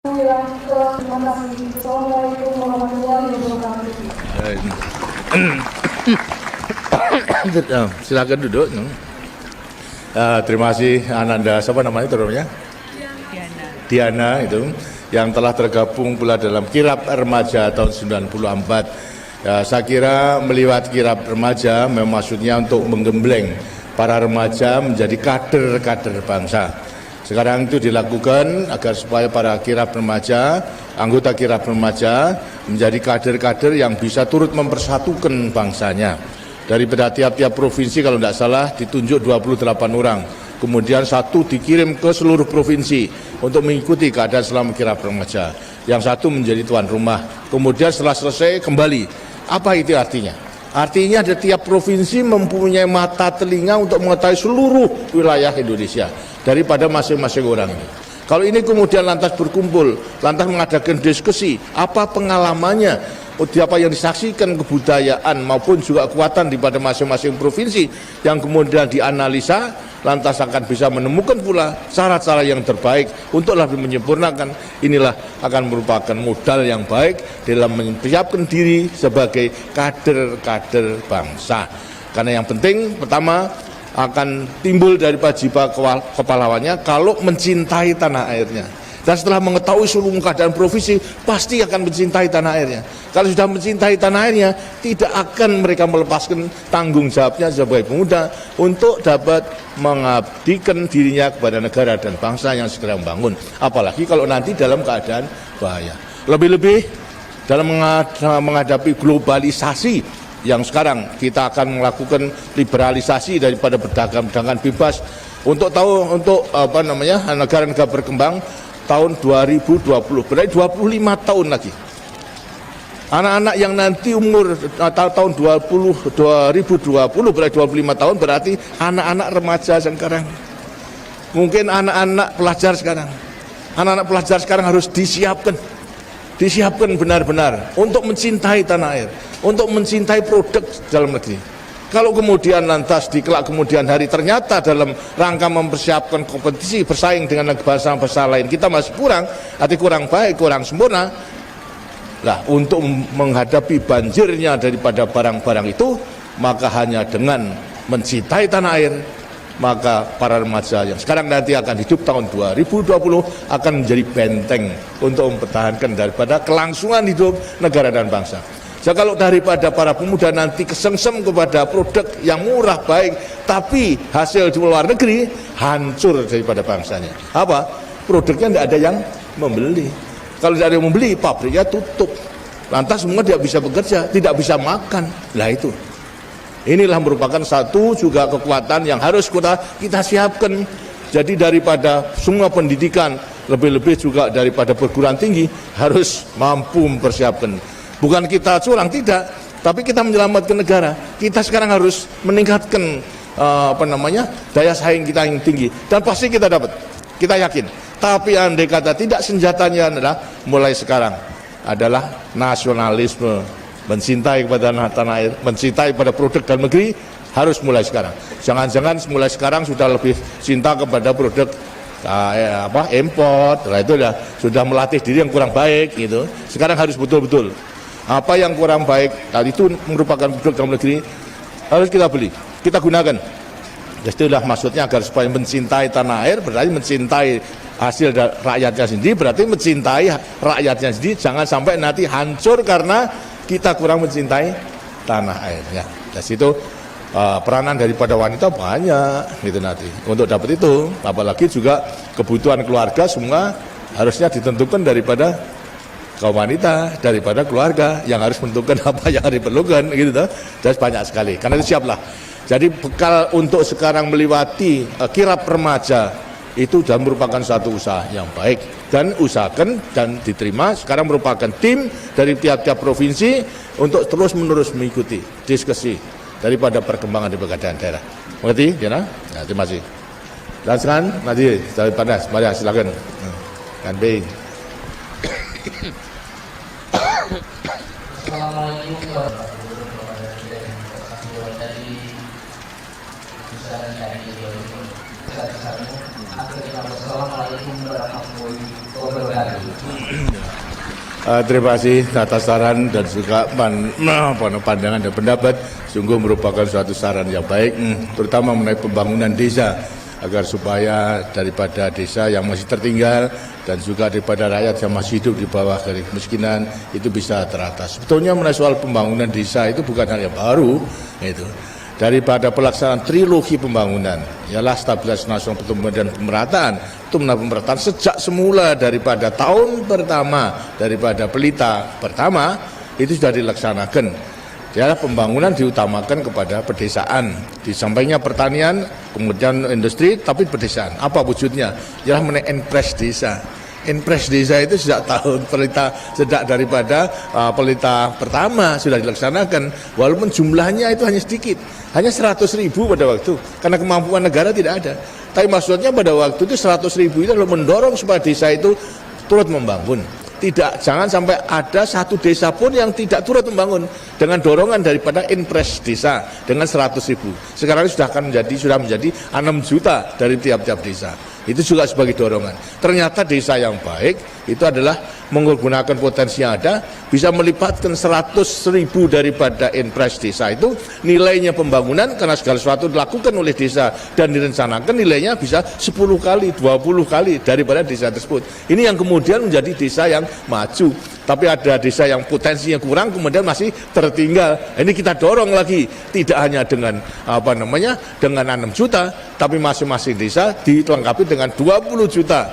Assalamualaikum warahmatullahi wabarakatuh. Silakan duduk. Terima kasih Ananda, siapa namanya itu namanya? Diana itu yang telah tergabung pula dalam kirab remaja tahun 94. Saya kira melihat kirab remaja memang maksudnya untuk menggembleng para remaja menjadi kader-kader bangsa. Sekarang itu dilakukan agar supaya para kirab remaja, anggota kirab remaja menjadi kader-kader yang bisa turut mempersatukan bangsanya. Daripada tiap-tiap provinsi kalau tidak salah ditunjuk 28 orang. Kemudian satu dikirim ke seluruh provinsi untuk mengikuti keadaan selama kirab remaja. Yang satu menjadi tuan rumah. Kemudian setelah selesai kembali. Apa itu artinya? Artinya ada tiap provinsi mempunyai mata telinga untuk mengetahui seluruh wilayah Indonesia daripada masing-masing orang ini. Kalau ini kemudian lantas berkumpul, lantas mengadakan diskusi, apa pengalamannya, apa yang disaksikan kebudayaan maupun juga kekuatan daripada masing-masing provinsi yang kemudian dianalisa, lantas akan bisa menemukan pula cara-cara yang terbaik untuk lebih menyempurnakan. Inilah akan merupakan modal yang baik dalam mempersiapkan diri sebagai kader-kader bangsa. Karena yang penting pertama akan timbul dari jiwa kepahlawannya kalau mencintai tanah airnya. Dan setelah mengetahui seluruh keadaan provinsi, pasti akan mencintai tanah airnya. Kalau sudah mencintai tanah airnya, tidak akan mereka melepaskan tanggung jawabnya sebagai pemuda untuk dapat mengabdikan dirinya kepada negara dan bangsa yang segera membangun. Apalagi kalau nanti dalam keadaan bahaya. Lebih-lebih dalam menghadapi globalisasi yang sekarang kita akan melakukan liberalisasi daripada perdagangan bebas untuk negara-negara berkembang tahun 2020, berarti 25 tahun lagi. Anak-anak yang nanti umur tahun 2020 berarti 25 tahun, berarti anak-anak remaja sekarang. Mungkin anak-anak pelajar sekarang. Anak-anak pelajar sekarang harus disiapkan benar-benar untuk mencintai tanah air, untuk mencintai produk dalam negeri. Kalau kemudian lantas di kelak kemudian hari ternyata dalam rangka mempersiapkan kompetisi bersaing dengan bangsa-bangsa lain kita masih kurang, arti kurang baik, kurang sempurna. Lah untuk menghadapi banjirnya daripada barang-barang itu, maka hanya dengan mencintai tanah air, maka para remaja yang sekarang nanti akan hidup tahun 2020 akan menjadi benteng untuk mempertahankan daripada kelangsungan hidup negara dan bangsa. Jadi kalau daripada para pemuda nanti kesengsem kepada produk yang murah baik, tapi hasil di luar negeri hancur daripada bangsanya. Apa? Produknya tidak ada yang membeli. Kalau tidak ada yang membeli, pabriknya tutup. Lantas semua tidak bisa bekerja, tidak bisa makan. Nah itu. Inilah merupakan satu juga kekuatan yang harus kita siapkan. Jadi daripada semua pendidikan, lebih-lebih juga daripada perguruan tinggi harus mampu mempersiapkan. Bukan kita curang, tidak, tapi kita menyelamatkan negara. Kita sekarang harus meningkatkan daya saing kita yang tinggi, dan pasti kita dapat, kita yakin. Tapi andai kata tidak, senjatanya adalah mulai sekarang adalah nasionalisme, mencintai kepada tanah air, mencintai pada produk dalam negeri, harus mulai sekarang. Jangan-jangan mulai sekarang sudah lebih cinta kepada produk import, itu sudah melatih diri yang kurang baik gitu. Sekarang harus betul-betul apa yang kurang baik tadi itu merupakan produk dalam negeri harus kita beli, kita gunakan. Jadi itulah maksudnya agar supaya mencintai tanah air berarti mencintai hasil rakyatnya sendiri, berarti mencintai rakyatnya sendiri. Jangan sampai nanti hancur karena kita kurang mencintai tanah air. Ya, dari situ peranan daripada wanita banyak gitu nanti untuk dapat itu. Apalagi juga kebutuhan keluarga semua harusnya ditentukan daripada kaum wanita, daripada keluarga yang harus menentukan apa yang diperlukan gitu. Dan banyak sekali. Karena itu siaplah. Jadi bekal untuk sekarang melewati kirab remaja itu sudah merupakan satu usaha yang baik, dan usahakan dan diterima. Sekarang merupakan tim dari tiap-tiap provinsi untuk terus-menerus mengikuti diskusi daripada perkembangan di berbagai daerah. Mengerti, Diana? Ya, terima kasih. Dan sekarang nanti dari Panas, mari silakan. Kan B. Assalamualaikum warahmatullahi wabarakatuh. besar-besarnya. Akhirnya, wassalamualaikum warahmatullahi wabarakatuh. Terima kasih atas saran dan juga pandangan dan pendapat. Sungguh merupakan suatu saran yang baik, terutama mengenai pembangunan desa, agar supaya daripada desa yang masih tertinggal dan juga daripada rakyat yang masih hidup di bawah garis kemiskinan itu bisa teratas. Sebetulnya mengenai soal pembangunan desa itu bukan hal yang baru, itu daripada pelaksanaan trilogi pembangunan, ialah stabilitas nasional, pertumbuhan dan pemerataan. Pemerataan sejak semula daripada tahun pertama daripada pelita pertama itu sudah dilaksanakan. Ialah pembangunan diutamakan kepada pedesaan, di sampingnya pertanian, kemudian industri, tapi pedesaan. Apa wujudnya? Ialah mengenai Enpres desa. Enpres desa itu sejak tahun pelita, sejak daripada pelita pertama sudah dilaksanakan, walaupun jumlahnya itu hanya sedikit, hanya 100.000 pada waktu, karena kemampuan negara tidak ada. Tapi maksudnya pada waktu itu 100.000 itu adalah mendorong supaya desa itu turut membangun. Jangan sampai ada satu desa pun yang tidak turut membangun dengan dorongan daripada Enpres desa dengan 100.000. Sekarang sudah menjadi 6 juta dari tiap-tiap desa. Itu juga sebagai dorongan. Ternyata desa yang baik itu adalah menggunakan potensi yang ada, bisa melibatkan 100.000 daripada Enpres desa itu, nilainya pembangunan karena segala sesuatu dilakukan oleh desa dan direncanakan, nilainya bisa 10 kali, 20 kali daripada desa tersebut. Ini yang kemudian menjadi desa yang maju. Tapi ada desa yang potensinya kurang kemudian masih tertinggal. Ini kita dorong lagi, tidak hanya dengan dengan 6 juta, tapi masing-masing desa dilengkapi dengan 20 juta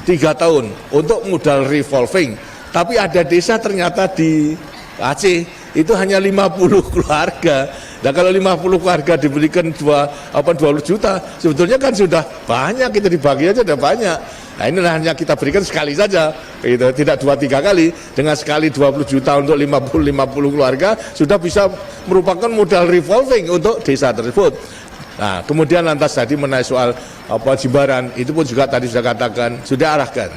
3 tahun untuk modal revolving. Tapi ada desa ternyata di Aceh itu hanya 50 keluarga. Nah kalau 50 keluarga diberikan 20 juta, sebetulnya kan sudah banyak, kita dibagi aja sudah banyak. Nah ini hanya kita berikan sekali saja, gitu. Tidak 2-3 kali. Dengan sekali 20 juta untuk 50 keluarga sudah bisa merupakan modal revolving untuk desa tersebut. Nah kemudian lantas tadi mengenai soal Jimbaran, itu pun juga tadi sudah katakan, sudah arahkan.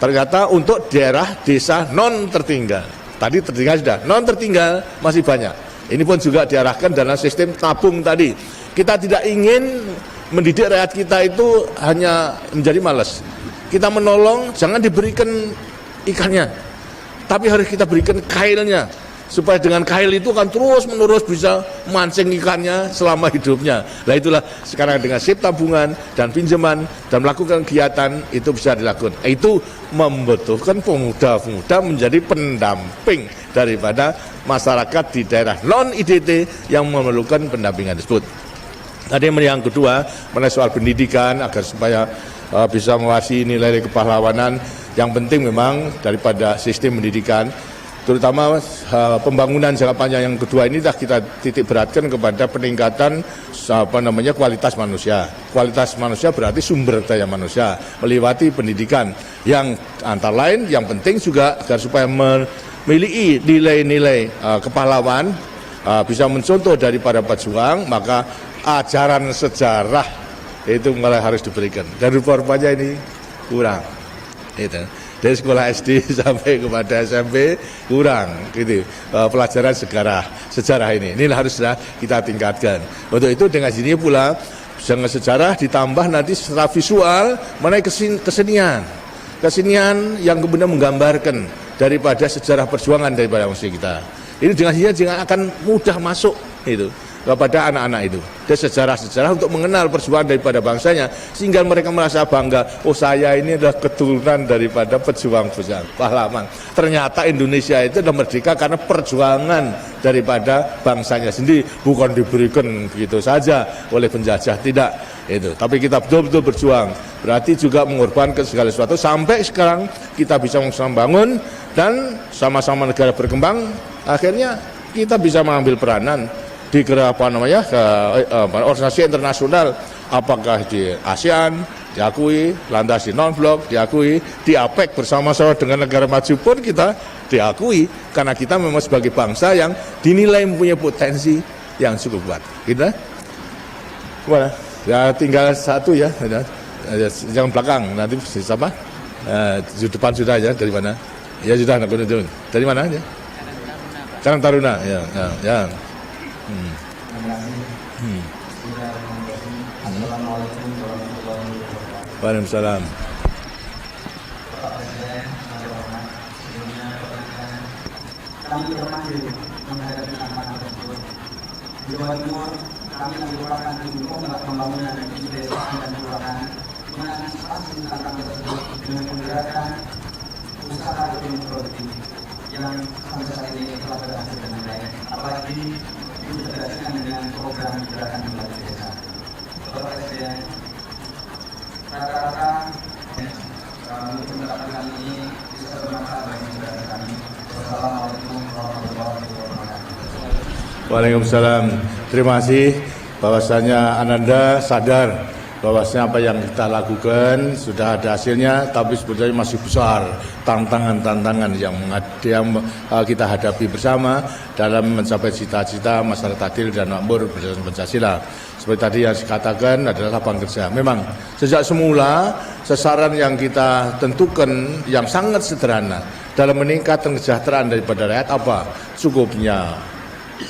Ternyata untuk daerah desa non tertinggal, tadi tertinggal sudah, non tertinggal masih banyak. Ini pun juga diarahkan dalam sistem tabung tadi. Kita tidak ingin mendidik rakyat kita itu hanya menjadi malas. Kita menolong, jangan diberikan ikannya, tapi harus kita berikan kailnya, supaya dengan kail itu kan terus-menerus bisa mancing ikannya selama hidupnya. Nah itulah sekarang dengan sip tabungan dan pinjaman dan melakukan kegiatan itu bisa dilakukan. Itu membutuhkan pemuda-pemuda menjadi pendamping daripada masyarakat di daerah non-IDT yang memerlukan pendampingan tersebut. Tadi yang kedua mengenai soal pendidikan agar supaya bisa mewasi nilai kepahlawanan. Yang penting memang daripada sistem pendidikan, terutama pembangunan jangka panjang yang kedua ini dah kita titik beratkan kepada peningkatan kualitas manusia. Kualitas manusia berarti sumber daya manusia melewati pendidikan yang antara lain yang penting juga agar supaya memiliki nilai-nilai kepahlawan, bisa mencontoh daripada pejuang, maka ajaran sejarah itu malah harus diberikan. Dan rupa-rupanya ini kurang. Itu. Dari sekolah SD sampai kepada SMP kurang gitu. Pelajaran sejarah ini harus kita tingkatkan. Untuk itu dengan sini pula dengan sejarah ditambah nanti secara visual mengenai kesenian yang kemudian menggambarkan daripada sejarah perjuangan daripada manusia kita. Ini dengan sini akan mudah masuk itu kepada anak-anak itu. Dan sejarah-sejarah untuk mengenal perjuangan daripada bangsanya, sehingga mereka merasa bangga, oh saya ini adalah keturunan daripada pejuang pahlawan. Ternyata Indonesia itu adalah merdeka karena perjuangan daripada bangsanya sendiri, bukan diberikan begitu saja oleh penjajah, tidak. Itu. Tapi kita betul-betul berjuang, berarti juga mengorbankan segala sesuatu, sampai sekarang kita bisa membangun dan sama-sama negara berkembang, akhirnya kita bisa mengambil peranan di organisasi internasional, apakah di ASEAN diakui, lantas di non-blok diakui, di APEC bersama-sama dengan negara maju pun kita diakui, karena kita memang sebagai bangsa yang dinilai mempunyai potensi yang cukup kuat. Gitu. Gimana? Ya tinggal satu ya, yang belakang nanti siapa? Di depan sudah ya, dari mana? Ya sudah, dari mana ya? Karang Taruna, ya. Assalamualaikum warahmatullahi wabarakatuh. Waalaikumsalam. Bapak Presiden, Menteri Hormat, sebelumnya kami berhasil menghadapi tantangan tersebut. Di Jawa Timur, kami merupakan tim pembangunan pembangunan di desa dan kelurahan mengantisipasi tantangan tersebut dengan menggerakkan usaha ekonomi produktif yang sampai saat ini telah berhasil dengan baik, apalagi diintegrasikan dengan program gerakan kembali desa. Bapak Presiden, rata-rata untuk mendapatkan kami ini bisa bermanfaat bagi saudara kami. Wassalamualaikum warahmatullahi wabarakatuh. Waalaikumsalam. Terima kasih bahwasanya Ananda sadar bahwasanya apa yang kita lakukan sudah ada hasilnya, tapi sebetulnya masih besar tantangan-tantangan yang kita hadapi bersama dalam mencapai cita-cita masyarakat adil dan makmur berdasarkan Pancasila. Seperti tadi yang saya katakan adalah lapangan kerja. Memang sejak semula sasaran yang kita tentukan yang sangat sederhana dalam meningkatkan kesejahteraan daripada rakyat apa? Cukupnya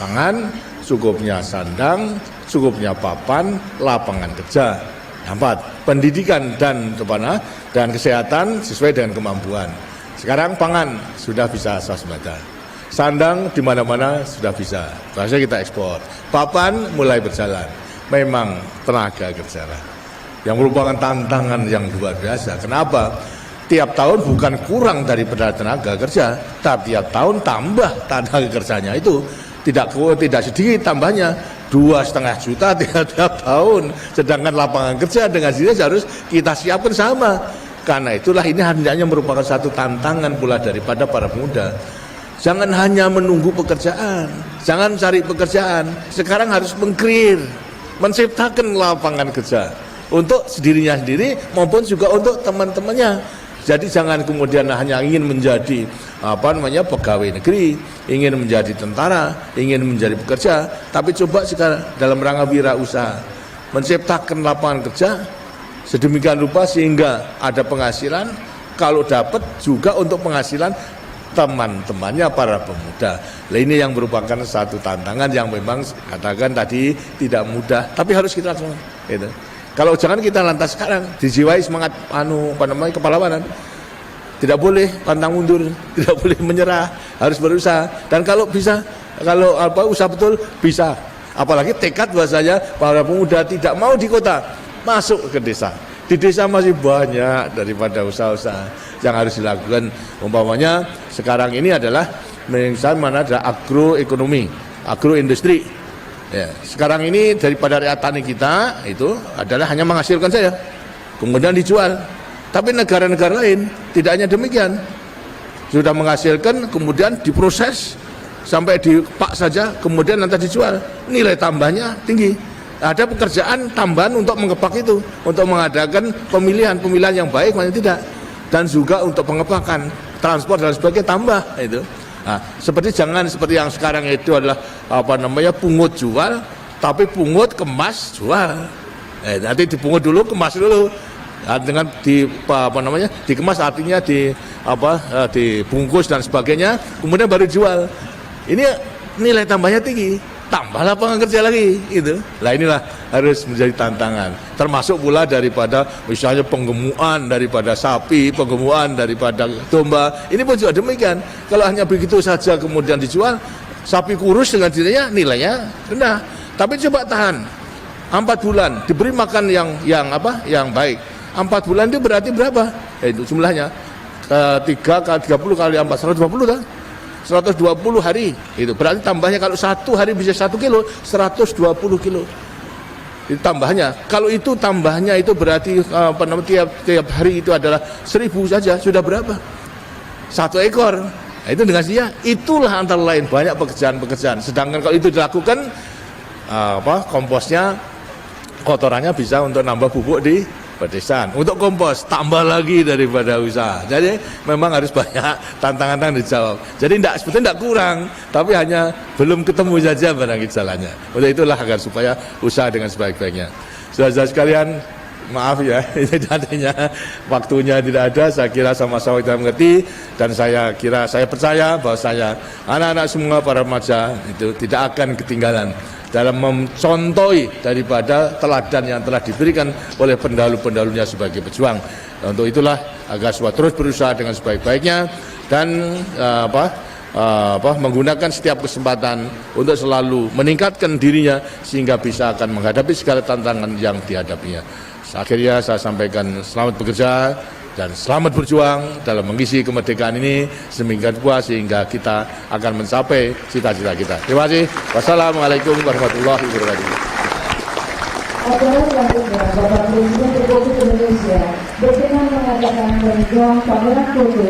pangan, cukupnya sandang, cukupnya papan, lapangan kerja. 4. Pendidikan dan kesehatan sesuai dengan kemampuan. Sekarang pangan sudah bisa swasembada. Sandang di mana-mana sudah bisa. Bahasa kita ekspor. Papan mulai berjalan. Memang tenaga kerja yang merupakan tantangan yang luar biasa. Kenapa? Tiap tahun bukan kurang daripada tenaga kerja, tapi tiap tahun tambah tenaga kerjanya itu tidak sedikit tambahnya. 2,5 juta tiap tahun, sedangkan lapangan kerja dengan sini harus kita siapkan sama. Karena itulah ini hendaknya merupakan satu tantangan pula daripada para pemuda. Jangan hanya menunggu pekerjaan, jangan cari pekerjaan. Sekarang harus meng-create, menciptakan lapangan kerja untuk dirinya sendiri maupun juga untuk teman-temannya. Jadi jangan kemudian hanya ingin menjadi pegawai negeri, ingin menjadi tentara, ingin menjadi pekerja, tapi coba sekarang dalam rangka wirausaha menciptakan lapangan kerja sedemikian rupa sehingga ada penghasilan, kalau dapat juga untuk penghasilan teman-temannya para pemuda. Nah, ini yang merupakan satu tantangan yang memang katakan tadi tidak mudah, tapi harus kita lakukan. Gitu. Kalau jangan kita lantas sekarang dijiwai semangat kepahlawanan. Tidak boleh pantang mundur, tidak boleh menyerah, harus berusaha. Dan kalau bisa, usaha betul bisa. Apalagi tekad bahasanya para pemuda tidak mau di kota, masuk ke desa. Di desa masih banyak daripada usaha-usaha yang harus dilakukan. Umpamanya sekarang ini adalah misalnya ada agroekonomi, agroindustri. Ya, sekarang ini daripada rakyat tani kita itu adalah hanya menghasilkan saja, kemudian dijual. Tapi negara-negara lain tidak hanya demikian, sudah menghasilkan kemudian diproses sampai dipak saja, kemudian nanti dijual. Nilai tambahnya tinggi. Ada pekerjaan tambahan untuk mengepak itu, untuk mengadakan pemilihan yang baik, mana tidak, dan juga untuk pengepakan, transport dan sebagainya tambah itu. Nah, jangan seperti yang sekarang itu adalah pungut jual, tapi pungut kemas jual. Nanti dipungut dulu, kemas dulu. Nah, dengan dikemas artinya dibungkus dan sebagainya, kemudian baru jual. Ini nilai tambahnya tinggi, tambah lapangan kerja lagi itu. Nah, inilah harus menjadi tantangan. Termasuk pula daripada misalnya penggemukan daripada sapi, penggemukan daripada domba. Ini pun juga demikian. Kalau hanya begitu saja kemudian dijual, sapi kurus dengan dirinya nilainya rendah. Tapi coba tahan 4 bulan diberi makan yang baik. 4 bulan itu berarti berapa? Itu jumlahnya 30 kali 4 120 kan? 120 hari itu berarti tambahnya kalau 1 hari bisa 1 kilo 120 kilo itu tambahnya. Kalau itu tambahnya itu berarti tiap hari itu adalah 1000 saja sudah berapa? 1 ekor. Nah, itu dengan dia itulah antara lain banyak pekerjaan. Sedangkan kalau itu dilakukan komposnya, kotorannya bisa untuk nambah pupuk di pedesaan. Untuk kompos tambah lagi daripada usaha. Jadi memang harus banyak tantangan dijawab. Jadi sebetulnya tidak kurang, tapi hanya belum ketemu saja barang jalannya. Untuk itulah agar supaya usaha dengan sebaik-baiknya. Saudara-saudara sekalian, maaf ya, ini artinya waktunya tidak ada. Saya kira sama-sama kita mengerti dan saya percaya bahwa anak-anak semua para remaja itu tidak akan ketinggalan dalam mencontohi daripada teladan yang telah diberikan oleh pendahulu-pendahulunya sebagai pejuang. Untuk itulah agar semua terus berusaha dengan sebaik-baiknya dan menggunakan setiap kesempatan untuk selalu meningkatkan dirinya sehingga bisa akan menghadapi segala tantangan yang dihadapinya. Akhirnya saya sampaikan selamat bekerja dan selamat berjuang dalam mengisi kemerdekaan ini semingguan puas sehingga kita akan mencapai cita-cita kita. Terima kasih. Wassalamualaikum warahmatullahi wabarakatuh. Acara selanjutnya, Bapak Presiden Republik Indonesia berkenan mengadakan penjuang pameran foto